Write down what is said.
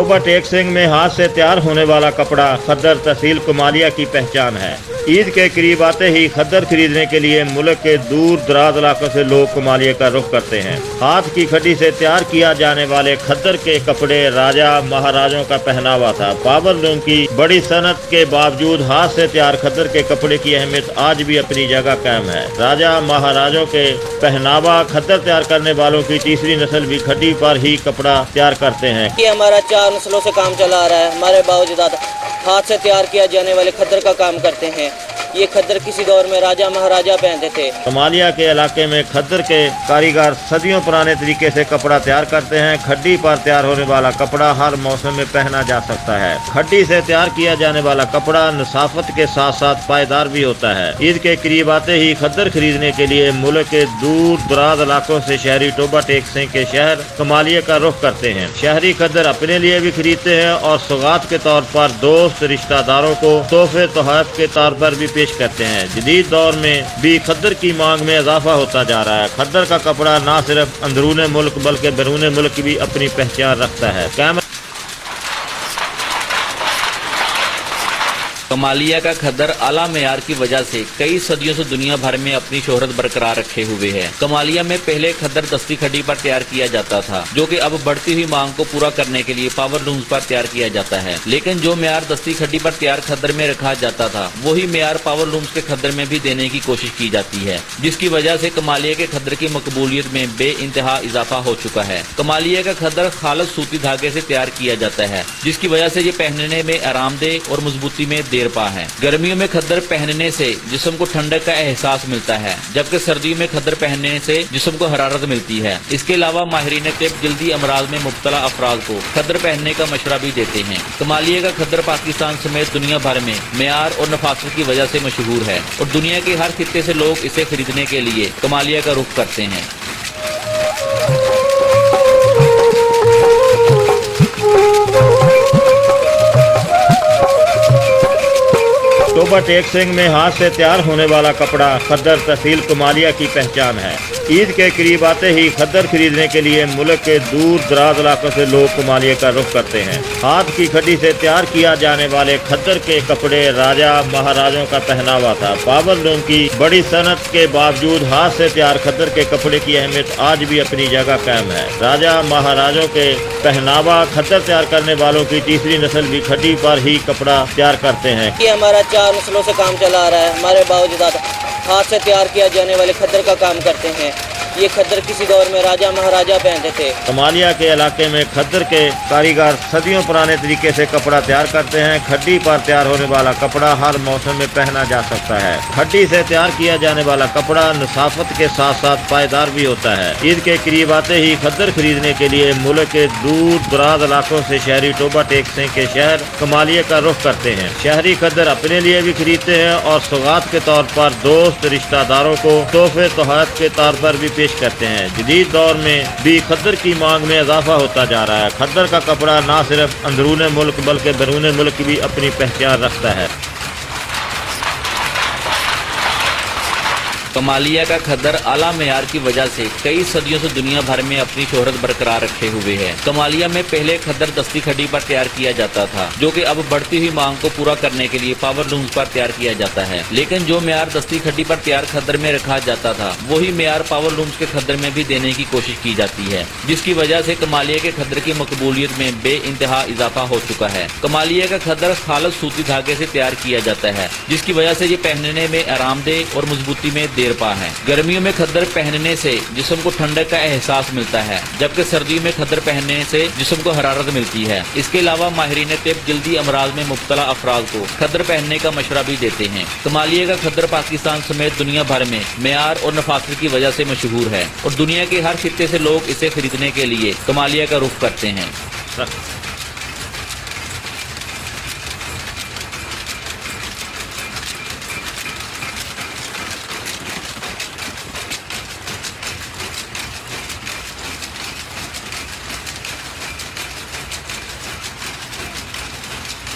Toba take Singh में हाथ से तैयार होने वाला कपड़ा खद्दर तहसील कुमालिया की पहचान है। ईद के करीब आते ही खद्दर खरीदने के लिए मुल्क के दूर दराज इलाकों से लोग कुमालिया का रुख करते हैं। हाथ की खड्डी से तैयार किया जाने वाले खद्दर के कपड़े राजा महाराजों का पहनावा था। पावर लूम की बड़ी सनत के बावजूद हाथ से तैयार खद्दर के कपड़े की अहमियत आज भी अपनी जगह कायम है। राजा महाराजों के पहनावा खद्दर तैयार करने वालों की तीसरी नस्ल भी खड्डी पर ही कपड़ा तैयार करते हैं। ये हमारा 4 नस्लों से काम चला आ रहा है। हमारे बावजूद हाथ से तैयार किया जाने वाले खद्दर का काम करते हैं। ये खद्दर किसी दौर में राजा महाराजा पहनते थे। कुमालिया के इलाके में खद्दर के कारीगर सदियों पुराने तरीके से कपड़ा तैयार करते हैं। खड्डी पर तैयार होने वाला कपड़ा हर मौसम में पहना जा सकता है। खड्डी से तैयार किया जाने वाला कपड़ा नसाफत के साथ साथ पायदार भी होता है। ईद के करीब आते ही खद्दर खरीदने के लिए मुल्क के दूर दराज इलाकों से शहरी टोबा टेक सिंह के शहर कुमालिया का रुख करते हैं। शहरी खद्दर अपने लिए भी खरीदते हैं और सौगात के तौर पर दोस्त रिश्तेदारों को तोहफे तोहफ के तौर पर भी पेश करते हैं। जदीद दौर में भी खद्दर की मांग में इजाफा होता जा रहा है। खद्दर का कपड़ा न सिर्फ अंदरून मुल्क बल्कि बैरून मुल्क भी अपनी पहचान रखता है। कमालिया का खद्दर आला मेयार की वजह से कई सदियों से दुनिया भर में अपनी शोहरत बरकरार रखे हुए है। कमालिया में पहले खद्दर दस्ती खड्डी पर तैयार किया जाता था, जो कि अब बढ़ती हुई मांग को पूरा करने के लिए पावर लूम्स पर तैयार किया जाता है। लेकिन जो मेयार दस्ती खड्डी पर तैयार खद्दर में रखा जाता था, वही मेयार पावर लूम्स के खद्दर में भी देने की कोशिश की जाती है, जिसकी वजह से कमालिया के खद्दर की मकबूलियत में बेइंतहा इजाफा हो चुका है। कमालिया का खद्दर खालस सूती धागे से तैयार किया जाता है, जिसकी वजह से ये पहनने में आरामदेह और मजबूती में देर पा है। गर्मियों में खद्दर पहनने से जिस्म को ठंडक का एहसास मिलता है, जबकि सर्दियों में खद्दर पहनने से जिस्म को हरारत मिलती है। इसके अलावा माहिरीन तिब जल्दी अमराज में मुब्तला अफराद को खद्दर पहनने का मशवरा भी देते हैं। कमालिया का खद्दर पाकिस्तान समेत दुनिया भर में मेयार और नफासत की वजह से मशहूर है और दुनिया के हर खित्ते से लोग इसे खरीदने के लिए कमालिया का रुख करते हैं। टोबा टेक सिंह में हाथ से तैयार होने वाला कपड़ा खद्दर तहसील कुमालिया की पहचान है। ईद के करीब आते ही खद्दर खरीदने के लिए मुल्क के दूर दराज इलाकों से लोग कुमालिया का रुख करते हैं। हाथ की खड्डी से तैयार किया जाने वाले खद्दर के कपड़े राजा महाराजों का पहनावा था। पावर लूम की बड़ी सनत के बावजूद हाथ से तैयार खद्दर के कपड़े की अहमियत आज भी अपनी जगह कायम है। राजा महाराजों के पहनावा खद्दर तैयार करने वालों की तीसरी नस्ल भी खड्डी पर ही कपड़ा तैयार करते हैं। ये हमारा 4 नस्लों से काम चला आ रहा है। हमारे बावजूद हाथ से तैयार किया जाने वाले खद्दर का काम करते हैं। ये खद्दर किसी दौर में राजा महाराजा पहनते थे। कमालिया के इलाके में खद्दर के कारीगर सदियों पुराने तरीके से कपड़ा तैयार करते हैं। खड्डी पर तैयार होने वाला कपड़ा हर मौसम में पहना जा सकता है। खड्डी से तैयार किया जाने वाला कपड़ा नसाफत के साथ साथ पायदार भी होता है। ईद के करीब आते ही खद्दर खरीदने के लिए मुल्क के दूर दराज इलाकों से शहरी टोबा टेक सिंह के शहर कुमालिया का रुख करते हैं। शहरी खद्दर अपने लिए भी खरीदते हैं और सौगात के तौर पर दोस्त रिश्तेदारों को तोहफे तोहफ के तौर पर भी करते हैं। जदीद दौर में भी खद्दर की मांग में इजाफा होता जा रहा है। खद्दर का कपड़ा न सिर्फ अंदरून मुल्क बल्कि बैरून मुल्क भी अपनी पहचान रखता है। कमालिया का खद्दर आला मेयार की वजह से कई सदियों से दुनिया भर में अपनी शोहरत बरकरार रखे हुए है। कमालिया में पहले खद्दर दस्ती खड्डी पर तैयार किया जाता था, जो कि अब बढ़ती हुई मांग को पूरा करने के लिए पावर लूम्स पर तैयार किया जाता है। लेकिन जो मेयार दस्ती खड्डी पर तैयार खद्दर में रखा जाता था, वही मेयार पावर लूम्स के खद्दर में भी देने की कोशिश की जाती है, जिसकी वजह से कमालिया के खद्दर की मकबूलियत में बेइंतहा इजाफा हो चुका है। कमालिया का खद्दर खालस सूती धागे से तैयार किया जाता है, जिसकी वजह से ये पहनने में आरामदेह और मजबूती में देर पा है। गर्मियों में खद्दर पहनने से जिस्म को ठंडक का एहसास मिलता है, जबकि सर्दियों में खद्दर पहनने से जिस्म को हरारत मिलती है। इसके अलावा माहिरीन तिब जल्दी अमराज में मुब्तला अफराद को खद्दर पहनने का मशवरा भी देते हैं। कमालिया का खद्दर पाकिस्तान समेत दुनिया भर में मेयार और नफासत की वजह से मशहूर है और दुनिया के हर खित्ते से लोग इसे खरीदने के लिए कमालिया का रुख करते हैं।